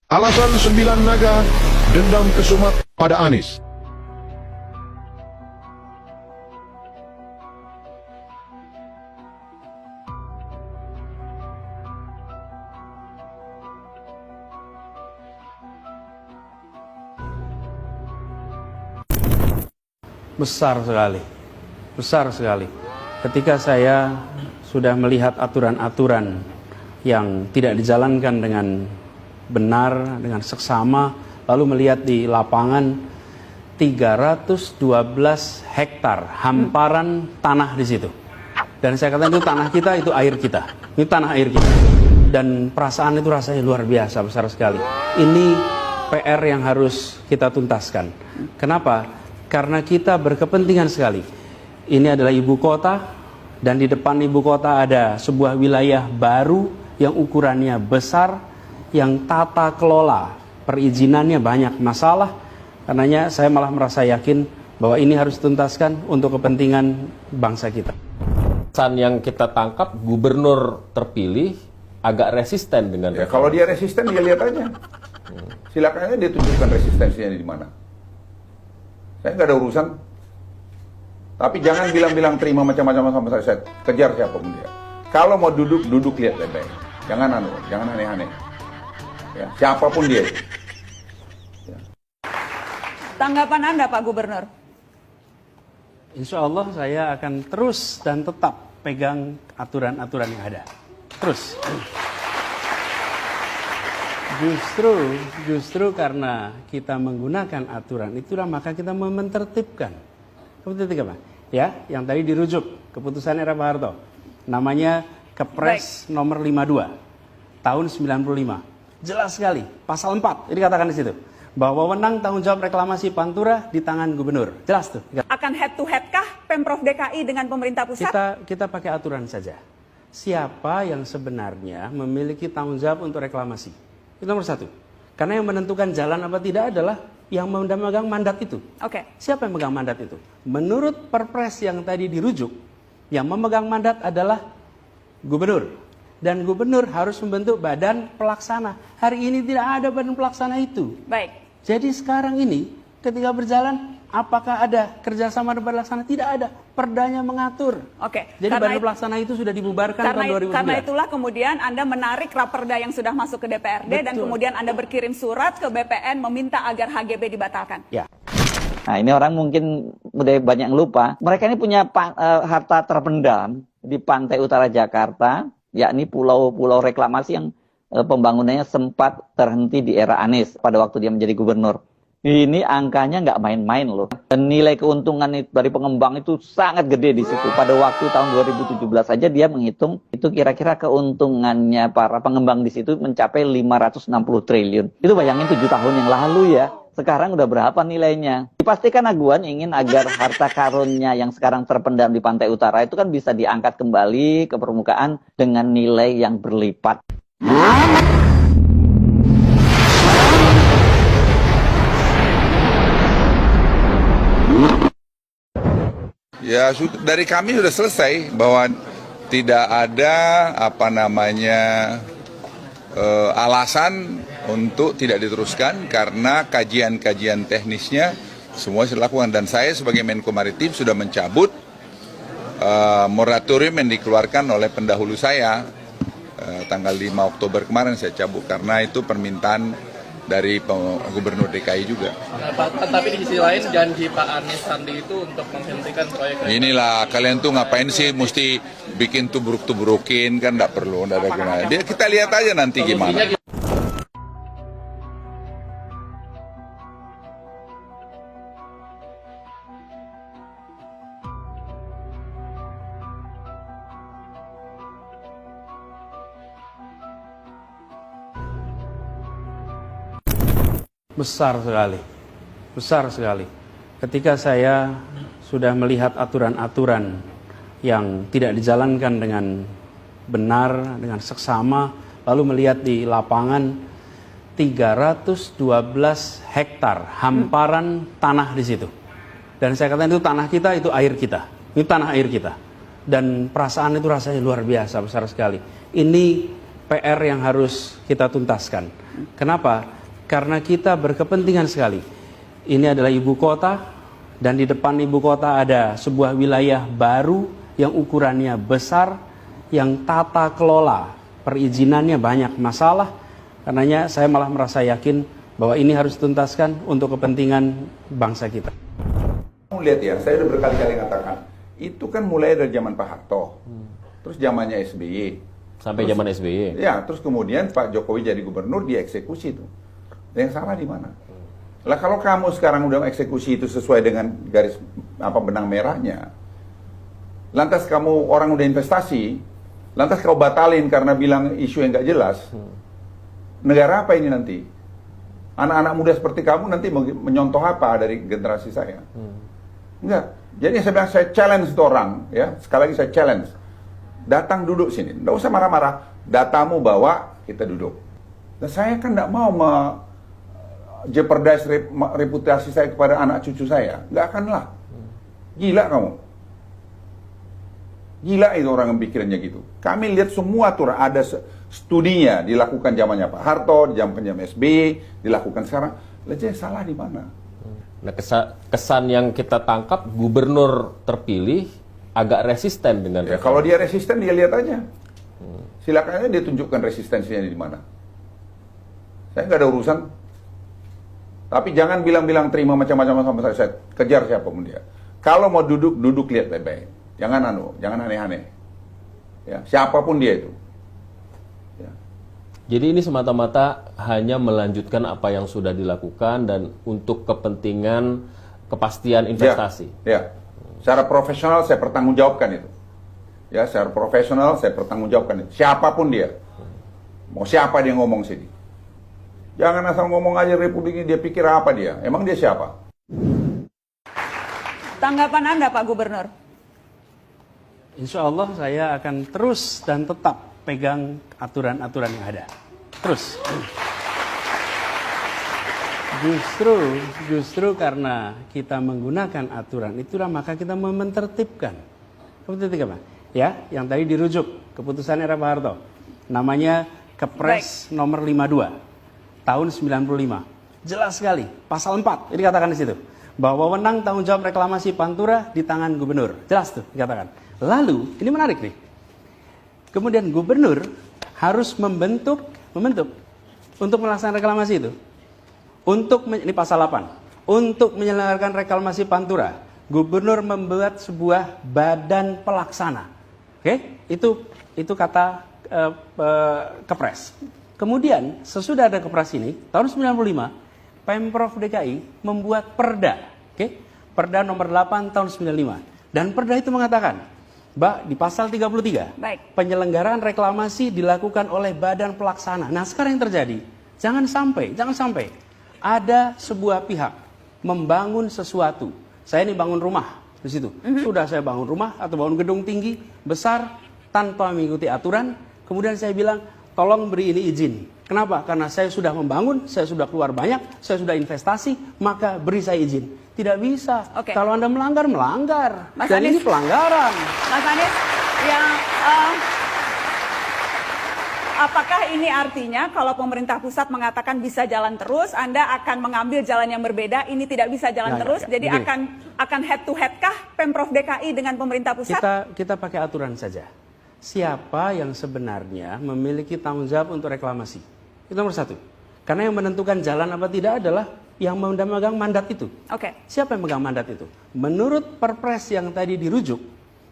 Alasan 9 naga dendam kesumat pada Anies. Besar sekali, besar sekali. Ketika saya sudah melihat aturan-aturan yang tidak dijalankan dengan benar, dengan seksama, lalu melihat di lapangan 312 hektar hamparan tanah di situ. Dan saya katakan itu tanah kita, itu air kita. Ini tanah air kita. Dan perasaan itu rasanya luar biasa, besar sekali. Ini PR yang harus kita tuntaskan. Kenapa? Karena kita berkepentingan sekali. Ini adalah ibu kota, dan di depan ibu kota ada sebuah wilayah baru yang ukurannya besar, yang tata kelola perizinannya banyak masalah. Karenanya saya malah merasa yakin bahwa ini harus dituntaskan untuk kepentingan bangsa kita. Pesan yang kita tangkap, gubernur terpilih agak resisten dengan ya, kalau dia resisten, dia lihat aja. Silakan aja dia tunjukkan resistensinya di mana. Saya nggak ada urusan. Tapi jangan bilang-bilang terima macam-macam sama saya kejar siapapun dia. Kalau mau duduk, duduk lihat baik-baik. Jangan aneh-aneh. Ya, siapapun dia. Ya. Tanggapan Anda, Pak Gubernur? Insya Allah saya akan terus dan tetap pegang aturan-aturan yang ada. Terus. Justru karena kita menggunakan aturan itulah maka kita menertibkan. Keputusan apa? Ya, yang tadi dirujuk keputusan era Pak Harto. Namanya Kepres nomor 52 tahun 95. Jelas sekali, pasal 4 dikatakan di situ bahwa wewenang tanggung jawab reklamasi Pantura di tangan gubernur. Jelas tuh. Akan head to head kah Pemprov DKI dengan pemerintah pusat? Kita pakai aturan saja. Siapa yang sebenarnya memiliki tanggung jawab untuk reklamasi? Itu nomor satu. Karena yang menentukan jalan apa tidak adalah yang memegang mandat itu. Oke. Siapa yang memegang mandat itu? Menurut Perpres yang tadi dirujuk, yang memegang mandat adalah gubernur. Dan gubernur harus membentuk badan pelaksana. Hari ini tidak ada badan pelaksana itu. Baik. Jadi sekarang ini ketika berjalan, apakah ada kerjasama dengan badan pelaksana? Tidak ada. Perdanya mengatur. Oke. Jadi badan pelaksana itu sudah dibubarkan tahun 2009. Karena itulah kemudian Anda menarik raperda yang sudah masuk ke DPRD. Betul. Dan kemudian Anda berkirim surat ke BPN meminta agar HGB dibatalkan. Ya. Nah, ini orang mungkin udah banyak yang lupa. Mereka ini punya harta terpendam di pantai utara Jakarta, yakni pulau-pulau reklamasi yang pembangunannya sempat terhenti di era Anies pada waktu dia menjadi gubernur. Ini angkanya nggak main-main loh. Dan nilai keuntungan dari pengembang itu sangat gede di situ. Pada waktu tahun 2017 saja dia menghitung itu kira-kira keuntungannya para pengembang di situ mencapai 560 triliun. Itu bayangin 7 tahun yang lalu ya. Sekarang udah berapa nilainya? Dipastikan Aguan ingin agar harta karunnya yang sekarang terpendam di pantai utara itu kan bisa diangkat kembali ke permukaan dengan nilai yang berlipat. Ya, dari kami sudah selesai bahwa tidak ada alasan untuk tidak diteruskan karena kajian-kajian teknisnya semua sudah dilakukan. Dan saya sebagai Menko Maritim sudah mencabut moratorium yang dikeluarkan oleh pendahulu saya tanggal 5 Oktober kemarin saya cabut karena itu permintaan dari Gubernur DKI juga. Tapi di sisi lain janji Pak Anies Sandi itu untuk menghentikan proyek. Inilah kalian tuh ngapain sih mesti bikin tubruk-tubrukin kan nggak perlu, nggak ada gunanya. Kita lihat aja nanti gimana. Besar sekali, besar sekali. Ketika saya sudah melihat aturan-aturan yang tidak dijalankan dengan benar, dengan seksama, lalu melihat di lapangan 312 hektar hamparan tanah di situ. Dan saya katakan itu tanah kita, itu air kita. Ini tanah air kita. Dan perasaan itu rasanya luar biasa, besar sekali. Ini PR yang harus kita tuntaskan. Kenapa? Karena kita berkepentingan sekali. Ini adalah ibu kota, dan di depan ibu kota ada sebuah wilayah baru yang ukurannya besar, yang tata kelola perizinannya banyak masalah. Karenanya saya malah merasa yakin bahwa ini harus dituntaskan untuk kepentingan bangsa kita. Kamu lihat ya, saya udah berkali-kali katakan, itu kan mulai dari zaman Pak Harto, terus zamannya SBY. Sampai zaman SBY. Ya, terus kemudian Pak Jokowi jadi gubernur, dieksekusi itu. Yang salah di mana? Lah kalau kamu sekarang udah eksekusi itu sesuai dengan garis benang merahnya, lantas kamu orang udah investasi, lantas kau batalin karena bilang isu yang nggak jelas, negara apa ini nanti? Anak-anak muda seperti kamu nanti menyontoh apa dari generasi saya? Enggak. Jadi saya bilang, saya challenge itu orang, ya. Sekali lagi saya challenge. Datang duduk sini, nggak usah marah-marah. Datamu bawa, kita duduk. Dan saya kan nggak mau jeopardize reputasi saya kepada anak cucu saya. Nggak akan lah. Gila kamu. Gila itu orang yang pikirannya gitu. Kami lihat semua tuh ada studinya dilakukan zamannya Pak Harto, zaman SBY, dilakukan sekarang. Lalu salah di mana? Nah, kesan yang kita tangkap, gubernur terpilih agak resisten dengan Ya, kalau dia resisten, dia lihat aja. Silakan aja dia tunjukkan resistensinya di mana. Saya nggak ada urusan. Tapi jangan bilang-bilang terima macam-macam sama saya. Kejar siapapun dia. Kalau mau duduk lihat baik-baik. Jangan aneh-aneh. Ya, siapapun dia itu. Ya. Jadi ini semata-mata hanya melanjutkan apa yang sudah dilakukan dan untuk kepentingan kepastian investasi. Ya. Secara profesional saya pertanggungjawabkan itu. Ya, secara profesional saya pertanggungjawabkan itu. Siapapun dia. Mau siapa dia ngomong sini. Jangan asal ngomong aja Republik ini, dia pikir apa dia? Emang dia siapa? Tanggapan Anda Pak Gubernur? Insya Allah saya akan terus dan tetap pegang aturan-aturan yang ada. Terus. Justru karena kita menggunakan aturan itulah maka kita menertibkan. Keputusan apa? Ya, yang tadi dirujuk keputusan era Pak Harto. Namanya Kepres nomor 52 tahun 95. Jelas sekali, pasal 4 ini dikatakan di situ bahwa wewenang tanggung jawab reklamasi Pantura di tangan gubernur. Jelas tuh dikatakan. Lalu, ini menarik nih. Kemudian gubernur harus membentuk untuk melaksanakan reklamasi itu. Ini pasal 8. Untuk menyelenggarakan reklamasi Pantura, gubernur membuat sebuah badan pelaksana. Oke? Itu kata Kepres. Kemudian sesudah ada Kepres ini, tahun 95, Pemprov DKI membuat Perda. Oke? Perda nomor 8 tahun 95. Dan Perda itu mengatakan, di pasal 33, penyelenggaraan reklamasi dilakukan oleh badan pelaksana. Nah, sekarang yang terjadi, jangan sampai ada sebuah pihak membangun sesuatu. Saya ini bangun rumah di situ. Sudah saya bangun rumah atau bangun gedung tinggi, besar, tanpa mengikuti aturan. Kemudian saya bilang, tolong beri ini izin. Kenapa? Karena saya sudah membangun, saya sudah keluar banyak, saya sudah investasi, maka beri saya izin. Tidak bisa. Kalau Anda melanggar. Mas Dan Anies, ini pelanggaran. Mas Anies, apakah ini artinya kalau pemerintah pusat mengatakan bisa jalan terus, Anda akan mengambil jalan yang berbeda, ini tidak bisa jalan terus, jadi akan head to head kah Pemprov DKI dengan pemerintah pusat? Kita pakai aturan saja. Siapa yang sebenarnya memiliki tanggung jawab untuk reklamasi? Itu nomor satu. Karena yang menentukan jalan apa tidak adalah yang memegang mandat itu. Siapa yang memegang mandat itu? Menurut Perpres yang tadi dirujuk,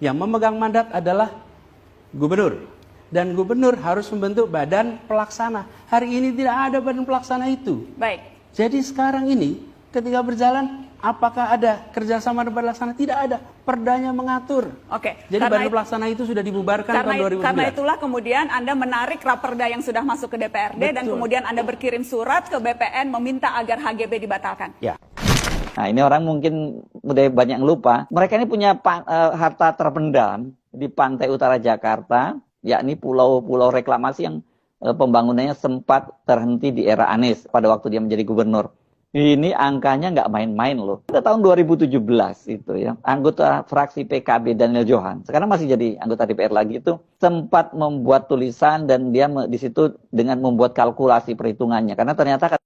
yang memegang mandat adalah gubernur. Dan gubernur harus membentuk badan pelaksana. Hari ini tidak ada badan pelaksana itu. Jadi sekarang ini ketika berjalan, apakah ada kerjasama dengan badan pelaksana? Tidak ada. Perdanya mengatur. Jadi badan pelaksana itu sudah dibubarkan tahun 2009. Karena itulah kemudian Anda menarik raperda yang sudah masuk ke DPRD. Dan kemudian Anda berkirim surat ke BPN meminta agar HGB dibatalkan. Ya. Nah, ini orang mungkin udah banyak yang lupa. Mereka ini punya harta terpendam di pantai utara Jakarta, yakni pulau-pulau reklamasi yang pembangunannya sempat terhenti di era Anies pada waktu dia menjadi gubernur. Ini angkanya nggak main-main loh. Pada tahun 2017 itu ya, anggota fraksi PKB Daniel Johan, sekarang masih jadi anggota DPR lagi, itu sempat membuat tulisan dan dia di situ dengan membuat kalkulasi perhitungannya. Karena ternyata